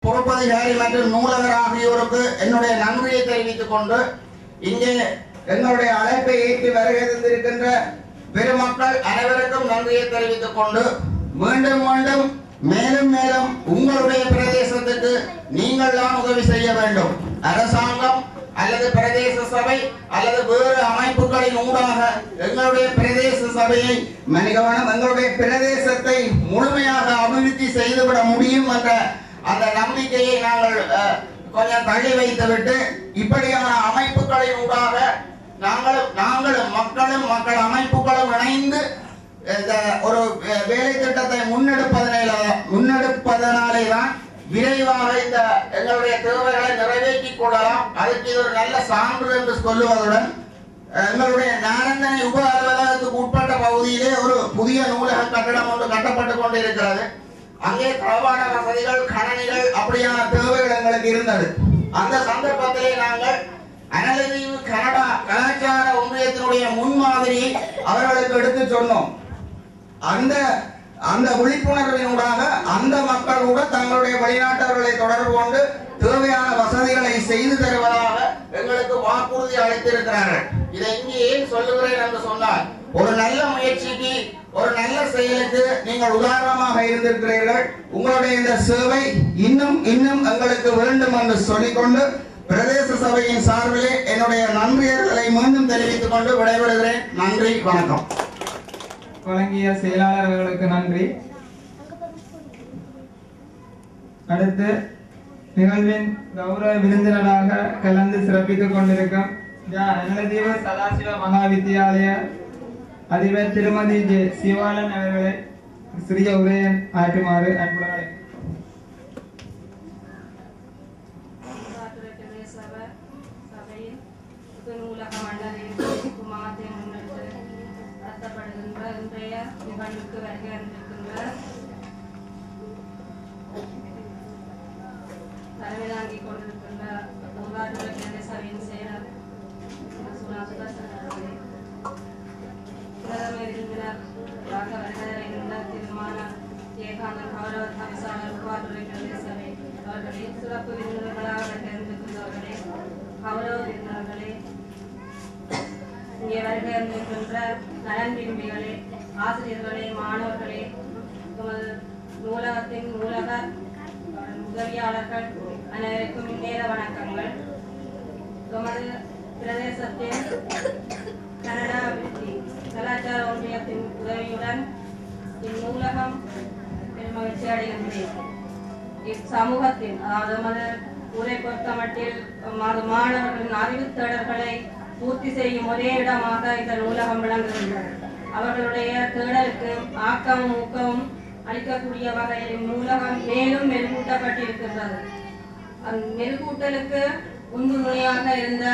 பொறுப்பதிகாரி மற்றும் நூலகர் ஆகியோருக்கு என்னுடைய நன்றியை தெரிவித்துக் கொண்டு இங்கே எங்களுடைய அழைப்பை ஏற்றி வருகை தந்திருக்கின்ற பெருமக்கள் அனைவருக்கும் நன்றியை தெரிவித்துக் கொண்டு மீண்டும் மீண்டும் மேலும் மேலும் உங்களுடைய பிரதேசத்துக்கு நீங்கள் தான் உதவி செய்ய வேண்டும். அரசாங்கம் அல்லது பிரதேச சபை அல்லது வேறு அமைப்புகளின் ஊடாக எங்களுடைய பிரதேச சபையை மனிதவனம் எங்களுடைய பிரதேசத்தை முழுமையாக அபிவிருத்தி செய்துவிட முடியும் என்ற அந்த நம்பிக்கையை நாங்கள் கொஞ்சம் தள்ளி வைத்துவிட்டு இப்படியான அமைப்புகளின் ஊடாக நாங்களும் மக்களும் மக்கள் அமைப்புகளும் இணைந்து ஒரு வேலை திட்டத்தை முன்னெடுப்பதனாலே தான் விரைவாக இந்த எங்களுடைய தேவைகளை நிறைவேற்றிக் கொள்ளலாம். அதுக்கு இது ஒரு நல்ல சான்று என்று சொல்லுவதுடன் எங்களுடைய நாரந்தனை உப அலுவலகத்துக்கு உட்பட்ட பகுதியிலே ஒரு புதிய நூலக கட்டடம் ஒன்று கட்டப்பட்டுக் கொண்டிருக்கிறது. அங்கே தளவாட வசதிகள் கணனிகள் அப்படியான தேவைகள் எங்களுக்கு இருந்தது. அந்த சந்தர்ப்பத்திலே நாங்கள் அனலதீவு கனடா கலாச்சார ஒன்றியத்தினுடைய முன்மாதிரியை அவர்களுக்கு எடுத்து சொன்னோம். அந்த விழிப்புணர்வினூடாக அந்த மக்கள் கூட தங்களுடைய வெளிநாட்டவர்களை தொடர்பு கொண்டு தேவையான வசதிகளை செய்து தருவதாக எங்களுக்கு வாக்குறுதி அளித்திருக்கிறார்கள். இதை இங்கே ஏன் சொல்லுகிறேன் என்று சொன்னால், ஒரு நல்ல முயற்சிக்கு ஒரு நல்ல செயலுக்கு நீங்கள் உதாரணமாக இருந்திருக்கிறீர்கள். உங்களுடைய இந்த சேவை இன்னும் எங்களுக்கு வேண்டும் என்று சொல்லிக்கொண்டு பிரதேச சபையின் சார்பிலே என்னுடைய நன்றியர்களை மீண்டும் தெரிவித்துக் கொண்டு விடைபெறுகிறேன். நன்றி, வணக்கம். வழங்கிய செயலாளர்களுக்கு நன்றி. அடுத்து நிகழ்வின் கௌரவ விருந்தினராக கலந்து சிறப்பித்துக் கொண்டிருக்கும் அனலதீவு சதாசிவ மகா வித்தியாலய அதிபர் திருமதி ஜே சிவாலன் அவர்களை சிறிய உரையன் ஆற்றுமாறு அன்புடன் தலைமையாங்கிக் கொண்டிருக்கின்ற பூங்காற்றுறை பிரதேச சபையின் செயலர் பிரதம விருந்தினராக வருகின்ற திருமான ஏகாந்தன் கௌரவ தவிசாளர் பூங்காற்றுறை பிரதேச சபை அவர்களே, சிறப்பு விருந்தினர்களாக வருகின்றவர்களே, கௌரவ விருந்தினர்களே, இங்கே வருகின்ற நலன் விரும்பிகளே, ஆசிரியர்களே, மாணவர்களே, நூலகத்தின் நூலகர் உதவியாளர்கள் அனைவருக்கும் இந்நேர வணக்கங்கள். எமது பிரதேசத்தின் கனடா அபிவிருத்தி கலாச்சார ஒன்றியத்தின் உதவியுடன் இந்நூலகம் பெருமகிழ்ச்சி அடைகின்றேன். இச்சமூகத்தின் அதாவது எமது ஊரை பொறுத்தமட்டில் மாணவர்களின் அறிவு தேடல்களை பூர்த்தி செய்யும் ஒரே இடமாக இந்த நூலகம் விளங்குகின்றது. அவர்களுடைய தேடலுக்கு ஆக்கமும் ஊக்கமும் அளிக்கக்கூடிய வகையில் நூலகம் மேலும் மெருகூட்டப்பட்டிருக்கின்றது. மெருகூட்டலுக்கு உந்துணையாக இருந்த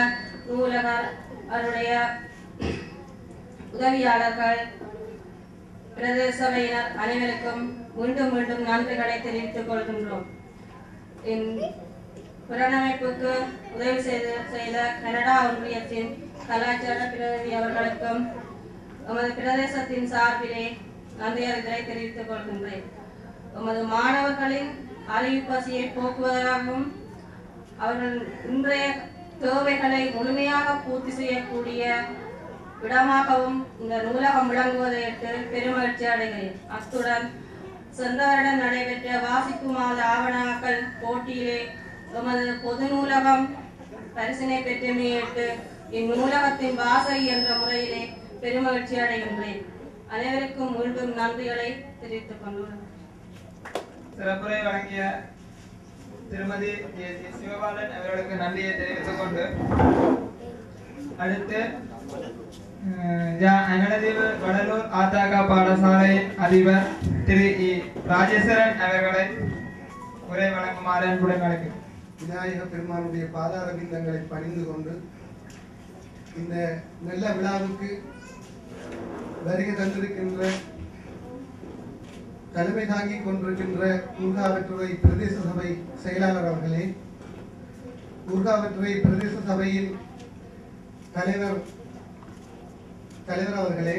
நூலகர், அவருடைய உதவியாளர்கள், பிரதேச சபையினர் அனைவருக்கும் மீண்டும் மீண்டும் நன்றிகளை தெரிவித்துக் கொள்கின்றோம். புனரமைப்புக்கு உதவி செய்த கனடா ஒன்றியத்தின் கலாச்சார பிரதிநிதி அவர்களுக்கும் நமது பிரதேசத்தின் சார்பிலே நன்றியறிதலை தெரிவித்துக் கொள்கின்றேன். நமது மாணவர்களின் அறிவு பசியை போக்குவதாகவும் அவர்கள் இன்றைய தேவைகளை முழுமையாக பூர்த்தி செய்யக்கூடிய இடமாகவும் இந்த நூலகம் விளங்குவதையிட்டு பெருமகிழ்ச்சி அடைகிறேன். அத்துடன் சென்ற வருடம் நடைபெற்ற வாசிப்பு மாத ஆவணங்கள் போட்டியிலே நமது பொது நூலகம் பரிசினை பெற்றமையிட்டு இந்நூலகத்தின் வாசகி என்ற முறையிலே பெருமகிழ்ச்சி அடைகின்றேன். அனைவருக்கும் மீண்டும் நன்றிகளை தெரிவித்துக் கொண்டுள்ளேன். சிறப்புரை வழங்கிய திருமதி ஜே சிவபாலன் அவர்களுக்கு நன்றியை தெரிவித்துக் கொண்டு அடுத்து அனலதீவு வடலூர் ஆத்தாக்கா பாடசாலையின் அதிபர் திரு இ ராஜேஸ்வரன் அவர்களை உரை வழங்குமாறு அன்புடன் அழைக்கிறேன். விநாயக பெருமானுடைய பாதார விந்தங்களை பணிந்து கொண்டு இந்த நல்ல விழாவுக்கு வருகை தந்திருக்கின்ற தலைமை தாங்கிக் கொண்டிருக்கின்ற ஊர்காவற்றுறை பிரதேச சபை செயலாளர் அவர்களே, ஊர்காவற்றுறை பிரதேச சபையின் தலைவர் அவர்களே,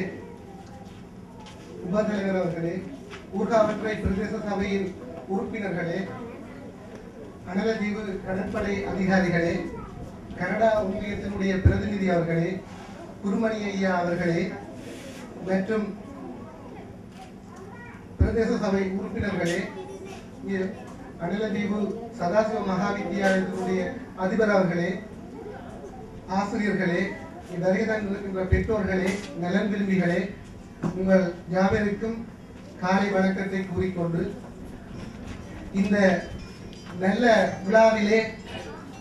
உப தலைவர் அவர்களே, ஊர்காவற்றுறை பிரதேச சபையின் உறுப்பினர்களே, அனலதீவு கடற்படை அதிகாரிகளே, கனடா ஒன்றியத்தினுடைய பிரதிநிதி அவர்களே, குருமணி ஐயா அவர்களே மற்றும் பிரதேச சபை உறுப்பினர்களே, அனலதீவு சதாசிவ மகா வித்தியாலயத்தினுடைய அதிபர் அவர்களே, ஆசிரியர்களே, வருகை தந்திருக்கின்ற பெற்றோர்களே, நலன் விரும்பிகளே, உங்கள் யாவருக்கும் காலை வணக்கத்தை கூறிக்கொண்டு இந்த நல்ல விழாவிலே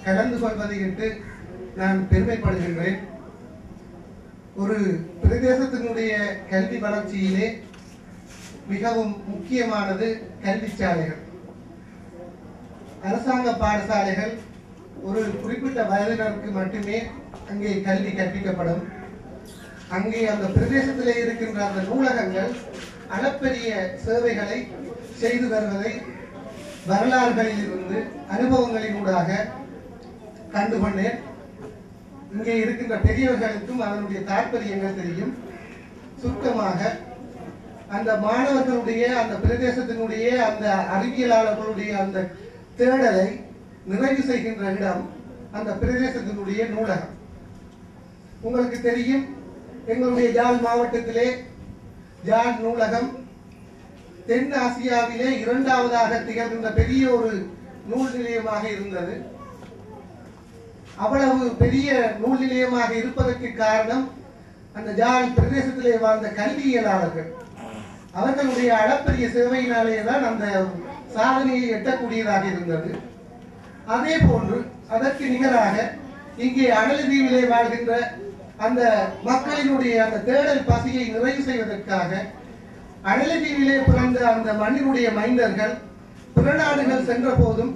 கலந்து கொள்வதையிட்டு நான் பெருமைப்படுகின்றேன். ஒரு பிரதேசத்தினுடைய கல்வி வளர்ச்சியிலே மிகவும் முக்கியமானது கல்வி சாலைகள். அரசாங்க பாடசாலைகள் ஒரு குறிப்பிட்ட வயதினருக்கு மட்டுமே அங்கே கல்வி கற்பிக்கப்படும். அங்கே அந்த பிரதேசத்திலே இருக்கின்ற அந்த நூலகங்கள் அளப்பரிய சேவைகளை செய்து வருவதை வரலாறுகளில் இருந்து அனுபவங்களினூடாக கண்டுகொண்டேன். இங்கே இருக்கின்ற பெரியவர்களுக்கும் அதனுடைய தாற்பயங்கள் தெரியும். சுத்தமாக அந்த மாணவர்களுடைய அந்த பிரதேசத்தினுடைய அந்த அறிவியலாளர்களுடைய அந்த தேடலை நிறைவு செய்கின்ற இடம் அந்த பிரதேசத்தினுடைய நூலகம். உங்களுக்கு தெரியும், எங்களுடைய யாழ் மாவட்டத்திலே யாழ் நூலகம் தென் ஆசியாவிலே இரண்டாவதாக திகழ்கின்ற பெரிய ஒரு நூல் நிலையமாக இருந்தது. அவ்வளவு பெரிய நூல் நிலையமாக இருப்பதற்கு காரணம் அந்த யாழ் பிரதேசத்திலே வாழ்ந்த கல்வியலாளர்கள். அவர்களுடைய அளப்பரிய சேவையினாலே தான் அந்த சாதனையை எட்டக்கூடியதாக இருந்தது. அதே போன்று அதற்கு நிகராக இங்கே அனலதீவிலே வாழ்கின்ற அந்த மக்களினுடைய அந்த தேடல் பசியை நிறைவு செய்வதற்காக அனலதீவிலே பிறந்த அந்த மண்ணினுடைய மைந்தர்கள் பிற நாடுகள் சென்ற போதும்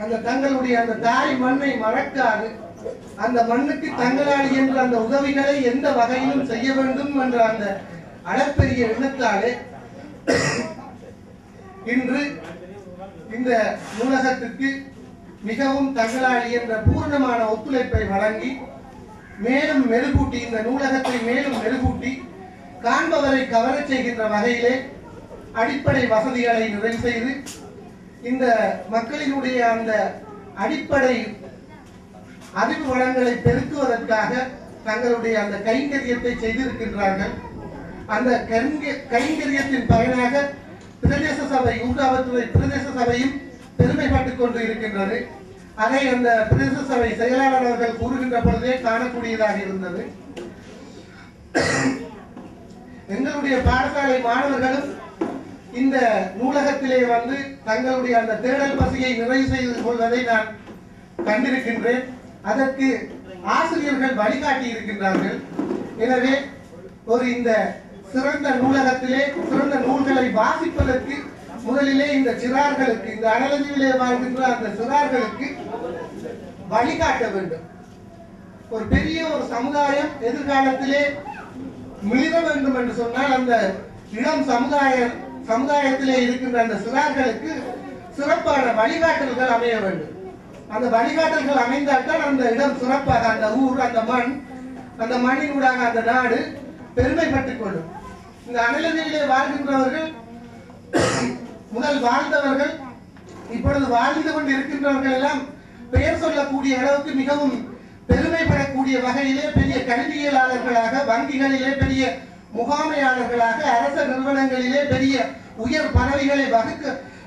அந்த தங்களுடைய அந்த தாய் மண்ணை மறக்காது அந்த மண்ணுக்கு தங்களால் என்ற அந்த உதவிகளை எந்த வகையிலும் செய்ய வேண்டும் என்ற அந்த அளப்பெரிய எண்ணத்தாலே இன்று இந்த நூலகத்திற்கு மிகவும் தங்களால் என்ற பூர்ணமான ஒத்துழைப்பை வழங்கி மேலும் மெருகூட்டி இந்த நூலகத்தை மேலும் மெருகூட்டி காண்பவரை கவரச் செய்கின்ற வகையிலே அடிப்படை வசதிகளை நிறைவு செய்து இந்த மக்களினுடைய அந்த அடிப்படை அறிவு வளங்களை பெருக்குவதற்காக தங்களுடைய அந்த கைங்கரியத்தை செய்திருக்கின்றார்கள். அந்த கைங்கரியத்தின் பயனாக பிரதேச சபை ஊர்காவல்துறை பிரதேச சபையும் பெருமைப்பட்டுக் கொண்டு இருக்கின்றது. அதை அந்த பிரதேச சபை செயலாளர் அவர்கள் கூறுகின்ற பொழுதே காணக்கூடியதாக இருந்தது. எங்களுடைய பாடசாலை மாணவர்களும் இந்த நூலகத்திலே வந்து தங்களுடைய அந்த தேடல் பசியை நிறைவு செய்து கொள்வதை நான் கண்டிருக்கின்றேன். அதற்கு ஆசிரியர்கள் வழிகாட்டி இருக்கின்றார்கள். எனவே ஒரு இந்த சிறந்த நூலகத்திலே சிறந்த நூல்களை வாசிப்பதற்கு முதலிலே இந்த சிறார்களுக்கு இந்த அனலதீவிலே வாழ்கின்ற அந்த சிறார்களுக்கு வழிகாட்ட வேண்டும். ஒரு பெரிய ஒரு சமுதாயம் எதிர்காலத்திலே மிளிர வேண்டும் என்று சொன்னால் அந்த இளம் சமுதாயத்திலே இருக்கின்ற அந்த சிறார்களுக்கு சிறப்பான வழிகாட்டல்கள் அமைய வேண்டும். அந்த வழிகாட்டல்கள் அமைந்தால்தான் அந்த இடம் சிறப்பாக அந்த ஊர் அந்த மண் அந்த மண்ணினூடாக அந்த நாடு பெருமைப்பட்டுக் கொள்ளும். இந்த அனலதீவிலே வாழ்கின்றவர்கள் முதல் வாழ்ந்தவர்கள் இப்பொழுது வாழ்ந்து கொண்டு இருக்கின்றவர்கள் எல்லாம் பெயர் சொல்லக்கூடிய அளவுக்கு மிகவும் பெருமைப்படக்கூடிய வகையிலே பெரிய கல்வியலாளர்களாக, வங்கிகளிலே பெரிய முகாமையாளர்களாக, அரச நிறுவனங்களிலே பெரிய உயர் பதவிகளை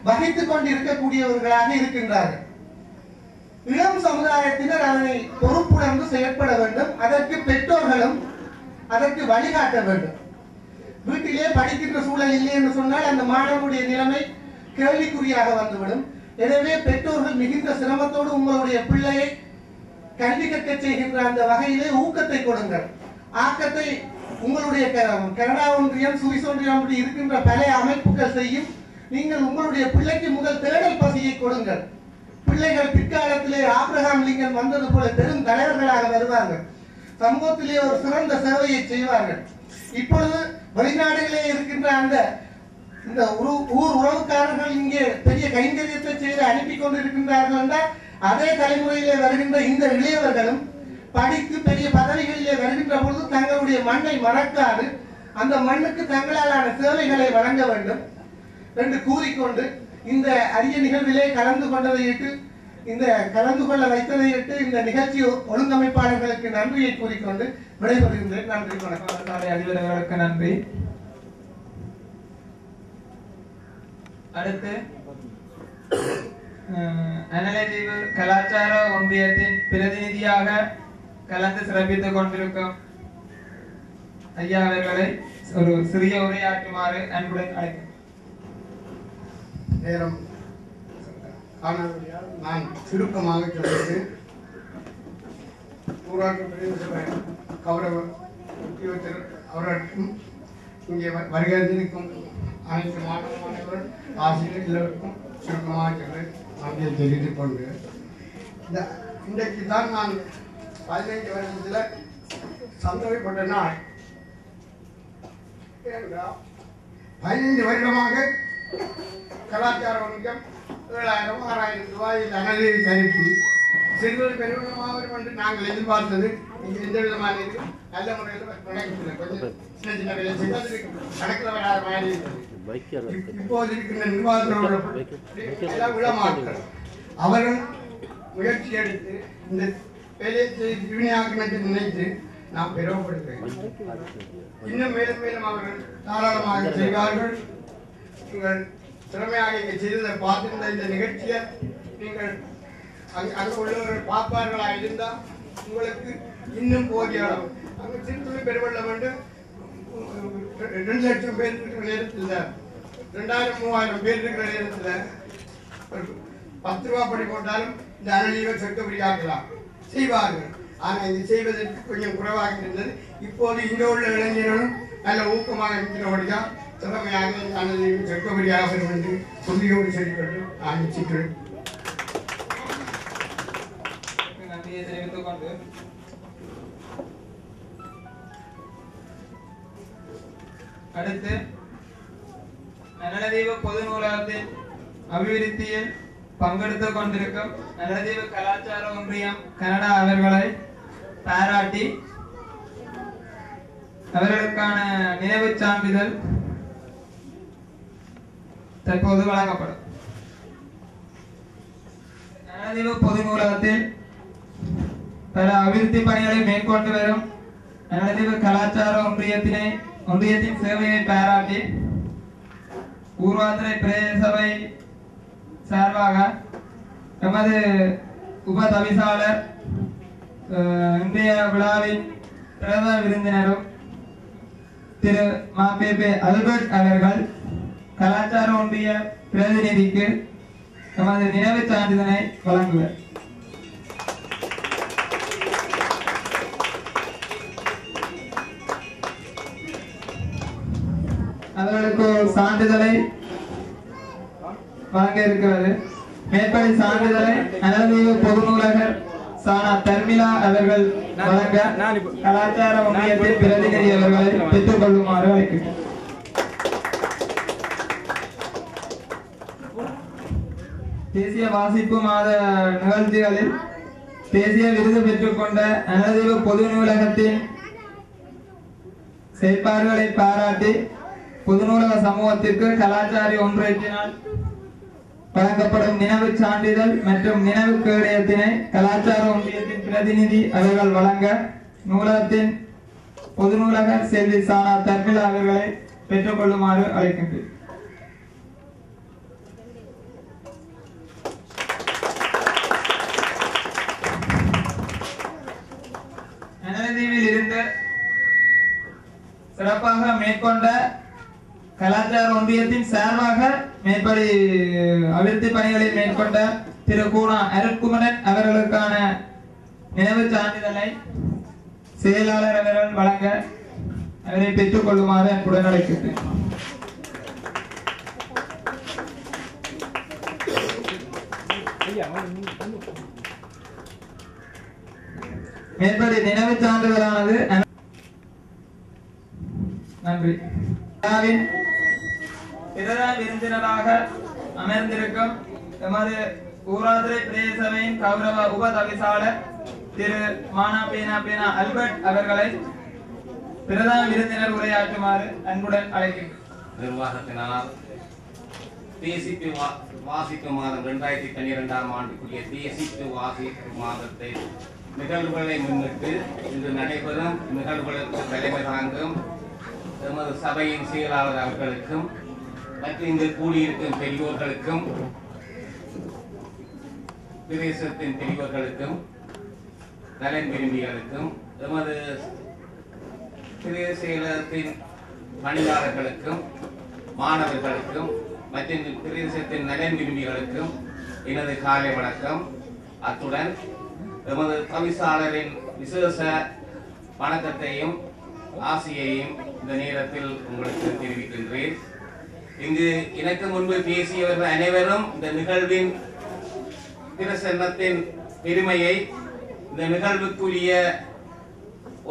வகித்துக் கொண்டு இருக்கக்கூடியவர்களாக இருக்கின்றார்கள். இளம் சமுதாயத்தினர் அதனை பொறுப்புணர்ந்து செயற்பட வேண்டும். அதற்கு பெற்றோர்களும் அதற்கு வழிகாட்ட வேண்டும். வீட்டிலே படிக்கின்ற சூழல் இல்லை என்று சொன்னால் அந்த மாணவனுடைய நிலைமை கேள்விக்குறியாக வந்துவிடும். எனவே பெற்றோர்கள் மிகுந்த சிரமத்தோடு உங்களுடைய பிள்ளையை கல்வி கற்க செய்கின்ற அந்த வகையிலே ஊக்கத்தை கொடுங்கள். ஆக்கத்தை உங்களுடைய கனடா ஒன்றியம், சுவிஸ் ஒன்றியம் அப்படி இருக்கின்ற பல அமைப்புகள் செய்யும். நீங்கள் உங்களுடைய பிள்ளைக்கு முதல் தேடல் பசியை கொடுங்கள். பிள்ளைகள் பிற்காலத்திலே ஆபிரகாம் லிங்கன் வந்தது போல பெரும் தலைவர்களாக வருவார்கள். சமூகத்திலே ஒரு சிறந்த சேவையை செய்வார்கள். இப்பொழுது வெளிநாடுகளே இருக்கின்ற அந்த இந்த ஊர் உறவுக்காரர்கள் இங்கே பெரிய கைங்கரியத்தை செய்து அனுப்பி கொண்டிருக்கின்றார்கள் என்றால் அதே தலைமுறையிலே வருகின்ற இந்த இளையவர்களும் படித்து பெரிய பதவிகளிலே வருகின்ற பொழுது தங்களுடைய மண்ணை மறக்காது அந்த மண்ணுக்கு தங்களாலான சேவைகளை வழங்க வேண்டும் என்று கூறிக்கொண்டு இந்த அரிய நிகழ்விலே கலந்து கொண்டதையிட்டு இந்த கலந்து கொள்ள வைத்ததையிட்டு இந்த நிகழ்ச்சி ஒழுங்கமைப்பாளர்களுக்கு நன்றியை கூறிக்கொண்டு விடைபெறுகின்றேன். நன்றி, வணக்கம். அதிபர்களுக்கு நன்றி. அடுத்து அனலதீவு கலாச்சார ஒன்றியத்தின் பிரதிநிதியாக கலந்து சிறப்பித்துக் கொண்டிருக்கும் ஐயா அவர்களை ஒரு சிறிய உரையாற்றுமாறு அன்புடன் அழைக்கிறேன். நேரம் காணொலியால் நான் சுருக்கமாக சொல்வது, ஊராட்சி பிரதேச கௌரவ உத்தியோகத்தர் அவர்களுக்கும் இங்கே வருகிறதிருக்கும் அனைத்து மாணவர்கள் ஆசிரியர் எல்லோருக்கும் சுருக்கமாக சொல்லி நன்றியை தெரிவித்துக் கொண்டு இன்றைக்கு தான் நான் 15 வருஷத்தில் சந்தோஷப்பட்ட நாள். 15 வருடமாக கலாச்சார ஒன்றியம் 7,000-6,000 ரூபாயில் அனலீஸ் அனுப்பி சிறுவர் பெருவிடமாக என்று நாங்கள் எதிர்பார்த்தது இங்கே எந்த விதமான இது நல்ல முறையில் நடக்கவில்லை. கொஞ்சம் சின்ன சின்ன வேலை செய்வது நடக்கிற வராத மாதிரி இருக்கிறது. இப்போது இருக்கின்ற நிர்வாகத்தோடு எல்லாம் விடமாட்டார்கள். அவர்கள் முயற்சி எடுத்து இந்த வேலையை வினையாக்கினத்தை நினைத்து நாம் பெருமைப்படுகிறேன். இன்னும் மேலும் மேலும் அவர்கள் தாராளமாக செய்வார்கள். நீங்கள் திறமையாக இங்கே செய்ததை பார்த்திருந்த இந்த நிகழ்ச்சியை நீங்கள் அங்கு உள்ளவர்கள் பார்ப்பார்களாக இருந்தால் உங்களுக்கு இன்னும் போதிய அளவு அங்கு சிறுதுளி பெருவெள்ளம் என்று 2 லட்சம் பேர் இருக்கிற நேரத்தில் 2,000-3,000 பேர் இருக்கிற நேரத்தில் 10 ரூபா படி போட்டாலும் இந்த அனலீவை சொற்கபடியாக்கலாம் செய்வார்கள். ஆனால் இது செய்வதற்கு கொஞ்சம் குறைவாக இருந்தது. இப்போது இங்கே உள்ள இளைஞர்களும் நல்ல ஊக்கமாக இருக்கிறபடியா திறமையாக இந்த அனலீவை சொற்கபடியாக வரும் என்று உறுதியோடு சொல்லிக்கொண்டு நான் நிச்சயிக்கிறேன். நன்றியை தெரிவித்துக் கொண்டு அடுத்து நலதீவு பொது நூலகத்தின் அபிவிருத்தியில் பங்கெடுத்துக் கொண்டிருக்கும் நலதீவு கலாச்சார ஒன்றியம் கனடா அவர்களை பாராட்டி அவர்களுக்கான நினைவுச் சான்றிதழ் தற்போது வழங்கப்படும். நலதீவு பொது நூலகத்தில் பல அபிவிருத்தி பணிகளை மேற்கொண்டு வரும் நலதீவு கலாச்சார ஒன்றியத்தின் சேவையை பாராட்டி ஊர்வாத்திரை பிரதேச சபை சார்பாக எமது உப தவிசாளர் இன்றைய விழாவின் பிரதம விருந்தினரும் திரு மாபேபே அல்பர்ட் அவர்கள் கலாச்சார ஒன்றிய பிரதிநிதிக்கு எமது நினைவுச் சான்றிதழை வழங்குவர். அவர்களுக்கு சான்றிதழை வழங்க இருக்கிறது. மேற்படி சான்றிதழை நலதீவு பொது நூலகர் சானா தர்மிளா அவர்கள் வழங்க கலாச்சார ஒன்றியத்தின் பிரதிநிதி அவர்களை பெற்றுக் கொள்ளுமாறு அழைக்கிறேன். தேசிய வாசிப்பு மாத நிகழ்ச்சிகளில் தேசிய விருது பெற்றுக் கொண்ட நலதீவு பொது நூலகத்தின் செயற்பாடுகளை பாராட்டி பொது நூலக சமூகத்திற்கு கலாச்சார ஒன்றியத்தினால் வழங்கப்படும் நினைவுச் சான்றிதழ் மற்றும் நினைவு கேடயத்தினை கலாச்சார ஒன்றியத்தின் பிரதிநிதி அவர்கள் வழங்க நூலகத்தின் பொது நூலகர் செல்வி சானா தர்மிளா அவர்களை பெற்றுக் கொள்ளுமாறு அழைக்கின்றேன். நலதீவில் இருந்து சிறப்பாக மேற்கொண்ட கலாச்சார ஒன்றியத்தின் சார்பாக மேற்படி அபிவிருத்தி பணிகளை மேற்கொண்ட திரு கூணா அருட்குமரன் அவர்களுக்கான நினைவுச் சான்றிதழை செயலாளர் அவர்கள் வழங்க அவரை பெற்றுக் கொள்ளுமாறு அன்புடன் அழைக்கின்றேன். மேற்படி நினைவுச் சான்றிதழானது நன்றி. பிரதம விருந்தினராக அமர்ந்திருக்கும் எமது ஊராட்சி பிரதேச சபையின் கௌரவ உப தவிசாளர் திரு மானா பேனா அல்பர்ட் அவர்களை பிரதம விருந்தினர் உரையாற்றுமாறு அன்புடன் அழைக்கின்றேன். நிர்வாகத்தினால் தேசித்து வாசிப்பு மாதம் 2012ஆம் ஆண்டுக்குரிய தேசித்து வாசிப்பு மாதத்தை நிகழ்வுகளை முன்னிட்டு இன்று நடைபெறும் நிகழ்வுகளுக்கு தலைமை தாங்கும் எமது சபையின் செயலாளர் அவர்களுக்கும் மற்றும் இங்கு கூடியிருக்கும் பெரியோர்களுக்கும் பிரதேசத்தின் பெரியோர்களுக்கும் நலன் விரும்பிகளுக்கும் எமது பிரதேச செயலகத்தின் பணியாளர்களுக்கும் மாணவர்களுக்கும் மற்றும் பிரதேசத்தின் நலன் விரும்பிகளுக்கும் எனது காலை வணக்கம். அத்துடன் எமது தவிசாளரின் விசேஷ வணக்கத்தையும் ஆசியையும் இந்த நேரத்தில் உங்களுக்கு தெரிவிக்கின்றேன். இங்கு எனக்கு முன்பு பேசியவர்கள் அனைவரும் இந்த நிகழ்வின் பிரசன்னத்தின் பெருமையை, இந்த நிகழ்வுக்குரிய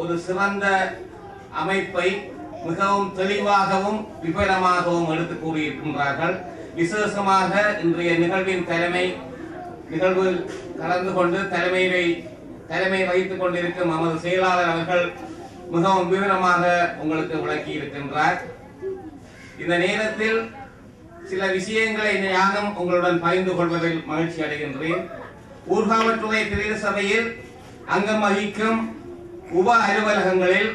ஒரு சிறந்த அமைப்பை மிகவும் தெளிவாகவும் விபரமாகவும் எடுத்து கூறியிருக்கின்றார்கள். விசேஷமாக இன்றைய நிகழ்வின் நிகழ்வில் கலந்து கொண்டு தலைமை வகித்துக் கொண்டிருக்கும் நமது செயலாளர் அவர்கள் மிகவும் விவரமாக உங்களுக்கு விளக்கி இருக்கின்றார். இந்த நேரத்தில் சில விஷயங்களை நானும் உங்களுடன் பகிர்ந்து கொள்வதில் மகிழ்ச்சி அடைகின்றேன். ஊர்காவற்றுறை பிரதேச சபையில் அங்கம் வகிக்கும் உப அலுவலகங்களில்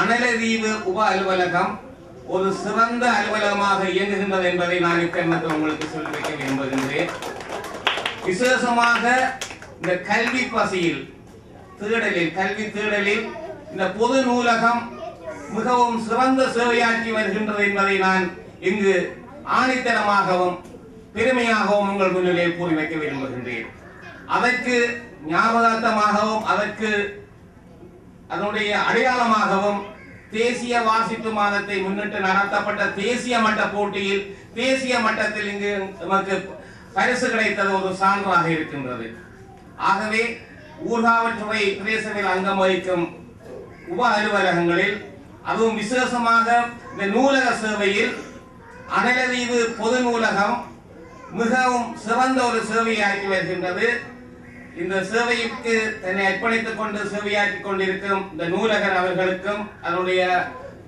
அனலதீவு உப அலுவலகம் ஒரு சிறந்த அலுவலகமாக இயங்குகின்றது என்பதை நான் இக்கணத்தில் உங்களுக்கு சொல்லி வைக்க விரும்புகின்றேன். விசேஷமாக இந்த கல்வி பசியில் கல்வி தேடலில் இந்த பொது நூலகம் மிகவும் சிறந்த சேவையாற்றி வருகின்றது என்பதை நான் இங்கு ஆணித்தரமாகவும் பெருமையாகவும் உங்கள் முன்னிலையில் கூறி வைக்க விரும்புகின்றேன். அதற்கு ஞாபகார்த்தமாகவும் அதனுடைய அடையாளமாகவும் தேசிய வாசிப்பு மாதத்தை முன்னிட்டு நடத்தப்பட்ட தேசிய மட்ட போட்டியில் தேசிய மட்டத்தில் இங்கு நமக்கு பரிசு கிடைத்தது ஒரு சான்றாக இருக்கின்றது. ஆகவே ஊர்காவற்றுறை பிரதேசத்தில் அங்கம் வகிக்கும் உப அலுவலகங்களில் அதுவும் விசேஷமாக இந்த நூலக சேவையில் அனலதீவு பொது நூலகம் மிகவும் சிறந்த ஒரு சேவையாற்றி வருகின்றது. இந்த சேவைக்கு தன்னை அர்ப்பணித்துக் கொண்டு சேவையாற்றிக் கொண்டிருக்கும் இந்த நூலகர் அவர்களுக்கும் அதனுடைய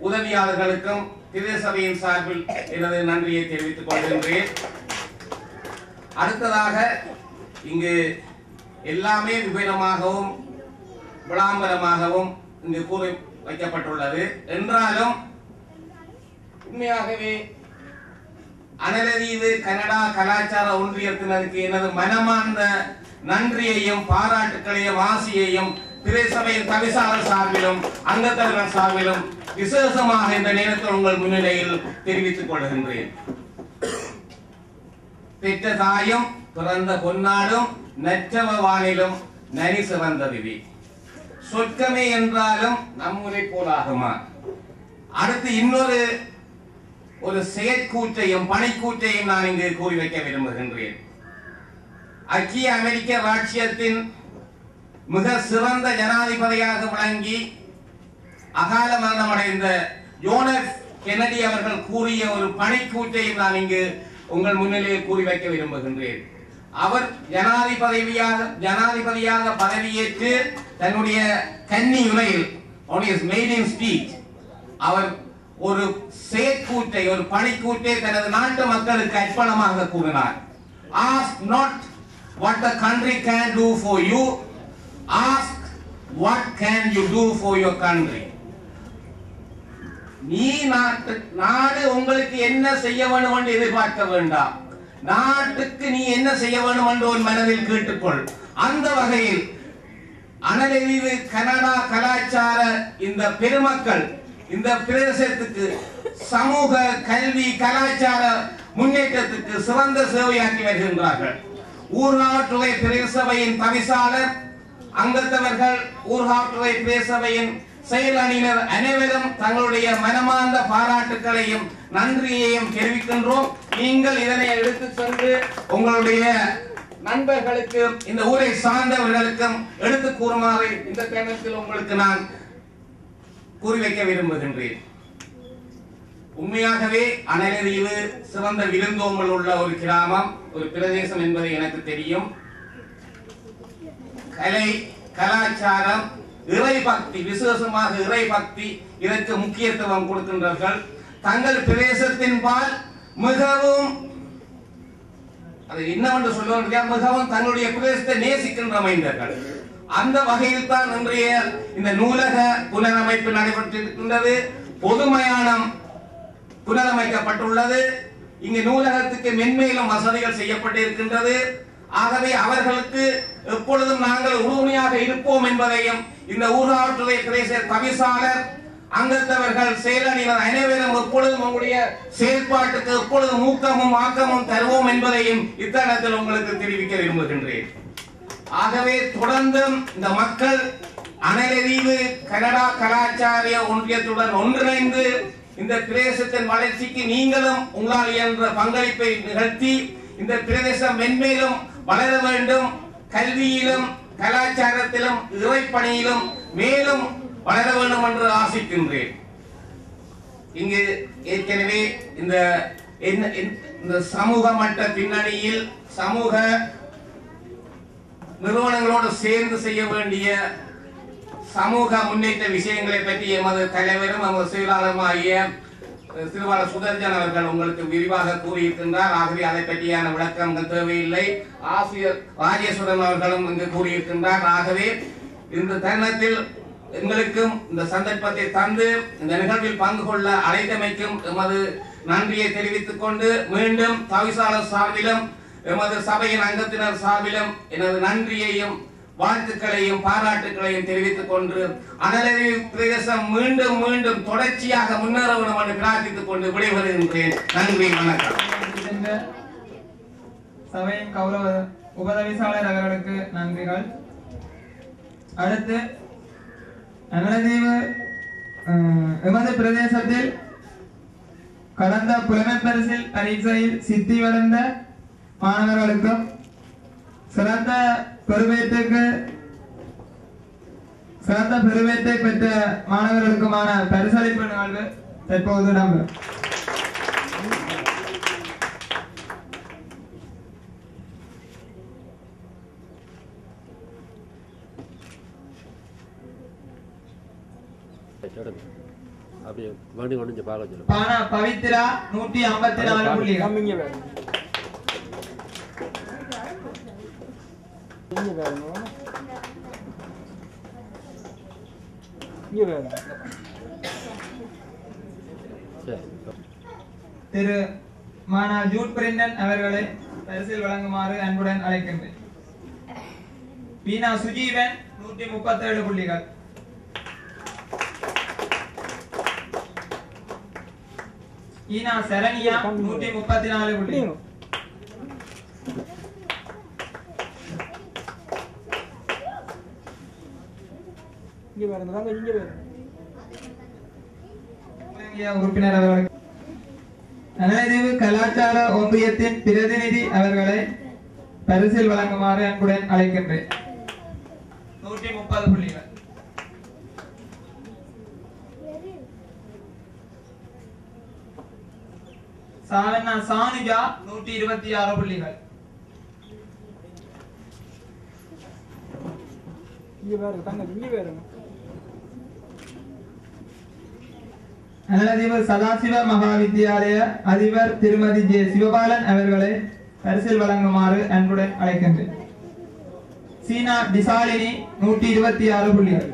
உதவியாளர்களுக்கும் பிரதேச சபையின் சார்பில் எனது நன்றியை தெரிவித்துக் கொள்கின்றேன். அடுத்ததாக இங்கு எல்லாமே விபரமாகவும் விளம்பரமாகவும் இங்கு கூறி வைக்கப்பட்டுள்ளது. என்றாலும் உண்மையாகவே அனலதீவு கனடா கலாச்சார ஒன்றியத்தினருக்கு எனது மனமார்ந்த நன்றியையும் பாராட்டுக்களையும் ஆசியையும் பிரதேச சபையின் தவிசாளர் சார்பிலும் அங்கத்தவர்கள் சார்பிலும் விசேஷமாக இந்த நேரத்தில் உங்கள் முன்னிலையில் தெரிவித்துக் கொள்கின்றேன். பெற்ற தாயும் பிறந்த பொன்னாடும் நற்றவ வானிலும் நரி சிறந்த விதி சொற்கமே என்றாலும் நம்முறை போலாகுமா. அடுத்து இன்னொரு செயற்கூற்றையும் பணிக்கூற்றையும் நான் இங்கு கூறி வைக்க விரும்புகின்றேன். ஐக்கிய அமெரிக்க ராஜ்யத்தின் மிக சிறந்த ஜனாதிபதியாக விளங்கி அகால மரணமடைந்த ஜோன் எஃப் கென்னடி அவர்கள் கூறிய ஒரு பணிக்கூற்றையும் நான் இங்கு உங்கள் முன்னிலையில் கூறி வைக்க விரும்புகின்றேன். அவர் ஜனாதிபதியாக பதவியேற்று தன்னுடைய கன்னி உரையில் அவர் ஒரு செயற்கூற்றை ஒரு பணிக்கூற்றை தனது நாட்டு மக்களுக்கு அர்ப்பணமாக கூறினார். Ask not what the country can do for you, ask what can you do for your country. நீ நாடு உங்களுக்கு என்ன செய்ய வேண்டும் என்று எதிர்பார்க்க வேண்டாம், நாட்டுக்கு நீ என்ன செய்ய வேண்டும் என்று உன் மனதில் கேட்டுக்கொள். அந்த வகையில் அனலதீவு கனடா கலாச்சார இந்த பெருமக்கள் இந்த பிரதேசத்துக்கு சமூக கல்வி கலாச்சார முன்னேற்றத்துக்கு சிறந்த சேவையாற்றி வருகின்றார்கள். ஊர்காவற்றுறை பிரதேச சபையின் தவிசாளர் அங்கத்தவர்கள் ஊர்காவற்றுறை பிரதேச சபையின் செயல் அணியினர் அனைவரும் தங்களுடைய மனமார்ந்த பாராட்டுக்களையும் நன்றியையும் தெரிவிக்கின்றோம். நீங்கள் இதனை எடுத்து சென்று உங்களுடைய நண்பர்களுக்கு இந்த ஊரை சார்ந்தவர்களுக்கும் எடுத்து கூறுமாறு இந்த நேரத்தில் உங்களுக்கு நான் கூறி வைக்க விரும்புகின்றேன். உண்மையாகவே அனலதீவு சிறந்த விருந்தோம்பல் உள்ள ஒரு கிராமம் ஒரு பிரதேசம் என்பது எனக்கு தெரியும். கலை கலாச்சாரம் இறை பக்தி விசேஷமாக இறை பக்தி இதற்கு முக்கியத்துவம் கொடுக்கின்றார்கள். தங்கள் பிரதேசத்தின் பால் மிகவும் அது என்னவென்று சொல்லுவது மிகவும் தங்களுடைய பிரதேசத்தை நேசிக்கின்ற மைந்தர்கள். அந்த வகையில் தான் இன்றைய இந்த நூலக புனரமைப்பு நடைபெற்றிருக்கின்றது. பொது மயானம் புனரமைக்கப்பட்டுள்ளது. இங்கு நூலகத்துக்கு மென்மேலும் வசதிகள் செய்யப்பட்டிருக்கின்றது. ஆகவே அவர்களுக்கு எப்பொழுதும் நாங்கள் உறுதுணையாக இருப்போம் என்பதையும் இந்த ஊராட்சி பிரதேச தவிசாளர் அங்கத்தவர்கள் செயலணிவர் அனைவரும் எப்பொழுதும் உங்களுடைய செயல்பாட்டுக்கு எப்பொழுதும் ஊக்கமும் ஆக்கமும் தருவோம் என்பதையும் இத்தருணத்தில் உங்களுக்கு தெரிவிக்க விரும்புகின்றேன். ஆகவே தொடர்ந்தும் இந்த மக்கள் அனலதீவு கனடா கலாச்சாரிய ஒன்றியத்துடன் ஒன்றிணைந்து இந்த பிரதேசத்தின் வளர்ச்சிக்கு நீங்களும் உங்களால் இயன்ற பங்களிப்பை நிகழ்த்தி இந்த பிரதேசம் மென்மேலும் வளர வேண்டும். கல்வியிலும் கலாச்சாரத்திலும் இறைப்பணியிலும் மேலும் வளர வேண்டும் என்று ஆசிக்கின்றேன். இங்கு ஏற்கனவே இந்த சமூக மட்ட பின்னணியில் சமூக நிறுவனங்களோடு சேர்ந்து செய்ய வேண்டிய சமூக முன்னேற்ற விஷயங்களை பற்றி எமது தலைவரும் எமது செயலாளருமாகிய திருவாளர் சுதர்ஜன் அவர்கள் உங்களுக்கு விரிவாக கூறியிருக்கின்றார். ஆகவே அதை பற்றியான விளக்கங்கள் தேவையில்லை. ஆசிரியர் ராஜேஸ்வரன் அவர்களும் இங்கு கூறியிருக்கின்றார். ஆகவே இந்த தருணத்தில் எங்களுக்கும் இந்த சந்தர்ப்பத்தை தந்து இந்த நிகழ்வில் பங்கு கொள்ள அழைத்தமைக்கும் எமது நன்றியை தெரிவித்துக் கொண்டு மீண்டும் தவிசாளர் சார்பிலும் எமது சபையின் அங்கத்தினர் சார்பிலும் எனது நன்றியையும் வாழ்த்துக்களையும் பாராட்டுகளையும் தெரிவித்துக் கொண்டு அனலதீவு பிரதேசம் மீண்டும் மீண்டும் தொடர்ச்சியாக முன்னேற வேண்டும் என்று பிரார்த்தித்துக் கொண்டு விடைபெறுகின்றேன். நன்றி, வணக்கம். சபையின் கௌரவ உபதவிசாளர் அவர்களுக்கு நன்றிகள். அடுத்து அனலதீவு எமது பிரதேசத்தில் கடந்த புலமை பரிசில் பரீட்சையில் சித்தி வளர்ந்த மாணவர்களுக்கும் சிறந்த பெருவேற்றை பெற்ற மாணவர்களுக்குமான பரிசளிப்பு நிகழ்வு தற்போது நம்புகிறோம். பவித்ரா 154 புள்ளிகள். திரு மானா ஜூட் பிரிண்டன் அவர்களை பரிசில் வழங்குமாறு அன்புடன் அழைக்கின்றேன். வீணா சுஜீவன் 137 புள்ளிகள். ஈனா சரணியா 134 புள்ளிகள். உறுப்பினர் அவர்கள் அனலதீவு கலாச்சார ஒன்றியத்தின் பிரதிநிதி அவர்களை பரிசில் வழங்குமாறு அன்புடன் அழைக்கின்றேன். 130 புள்ளிகள். சாவண்ணா சானுஜா 126 புள்ளிகள். அனலதீவு சதாசிவ மகாவித்யாலய அதிபர் திருமதி ஜே சிவபாலன் அவர்களை பரிசில் வழங்குமாறு அன்புடன் அழைக்கின்றேன். சீனா டிசாலினி 126 புள்ளிகள்.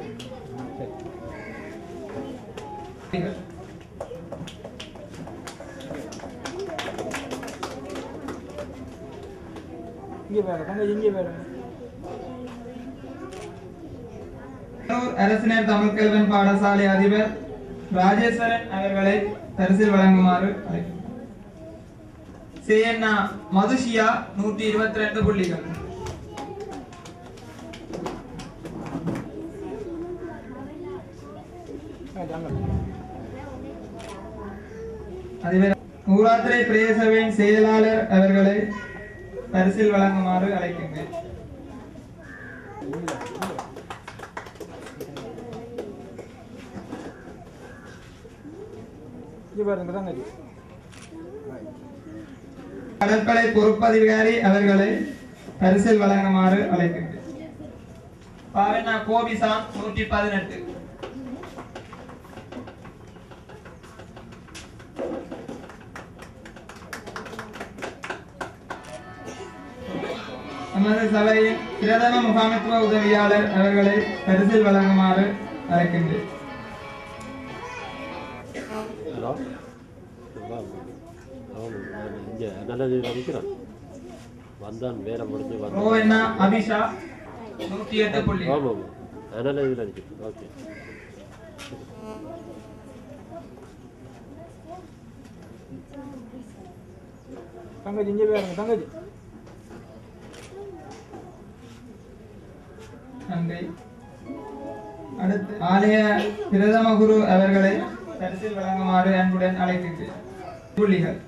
அரசினர் தமிழ் கல்வன் பாடசாலை அதிபர் ராஜேஸ்வரன் அவர்களை பரிசில் வழங்குமாறு சேனா மதுஷியா 122 புள்ளிகள். அதிபர் ஊராட்சி பிரதேசவின் செயலாளர் அவர்களை பரிசில் வழங்குமாறு அழைக்கின்றேன். கடற்படை பொறுப்பதிகாரி அவர்களை பரிசில் வழங்குமாறு அழைக்கின்றேன். பாவனா கோபிசான் 118. நமது சபையின் பிரதம முகாமைத்துவ உதவியாளர் அவர்களை பரிசில் வழங்குமாறு அழைக்கின்றேன். அபிஷா 108 புள்ளி. தங்கச்சி இங்கே பாருங்க தங்கச்சி. அடுத்து ஆலய பிரதம குரு அவர்களை பரிசில் வழங்குமாறு அன்புடன் அழைக்கின்றேன். புள்ளிகள்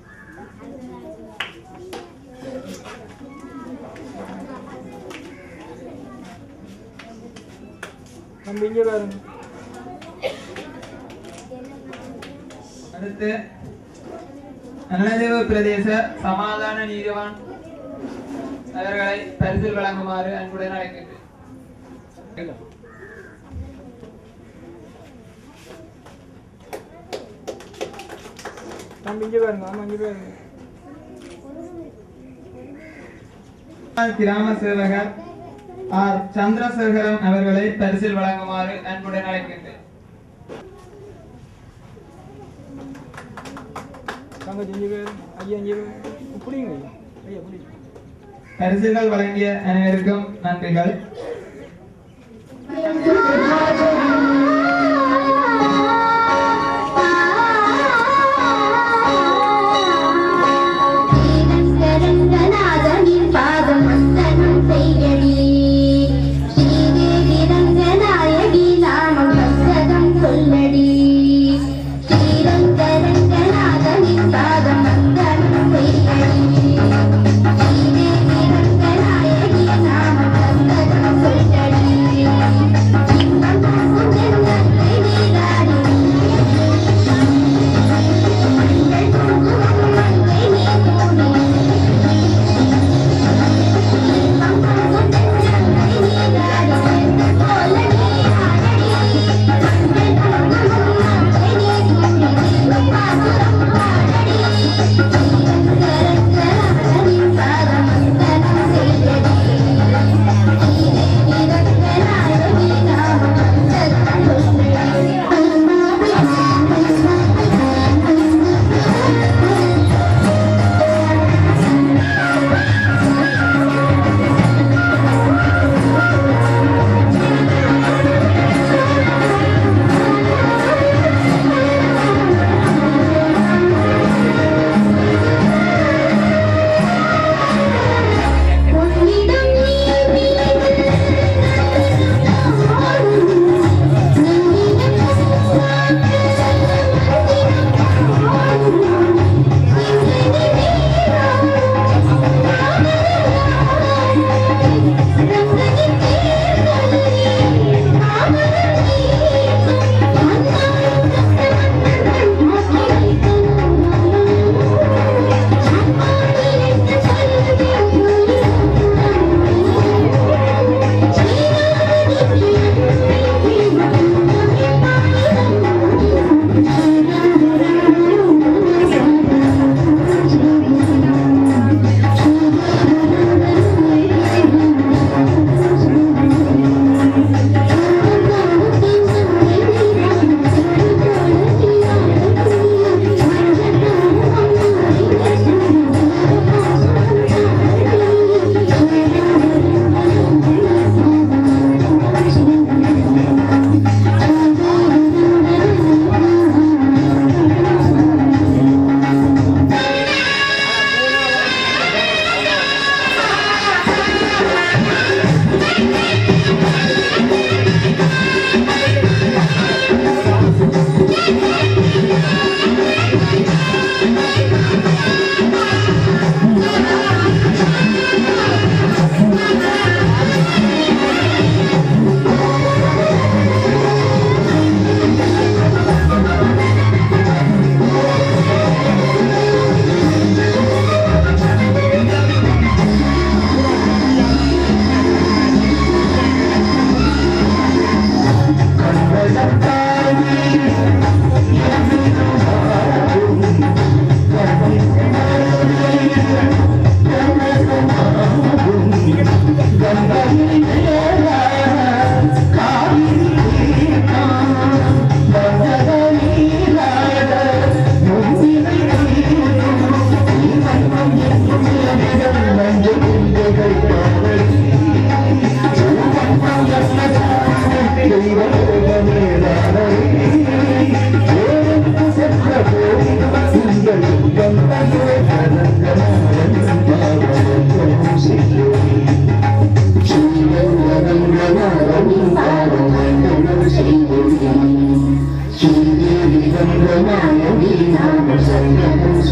அடுத்து அன்னதேவ பிரதேச சமாதான நீதிவான் அவர்களை பரிசில் வழங்குமாறு அன்புடன் அழைக்கின்றேன். கிராம சேவகர் ஆர் சந்திரசேகரன் அவர்களை பரிசில் வழங்குமாறு அன்புடன் அழைக்கின்றேன். பரிசுகள் வழங்கிய அனைவருக்கும் நன்றிகள். Thank you.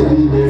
செய்து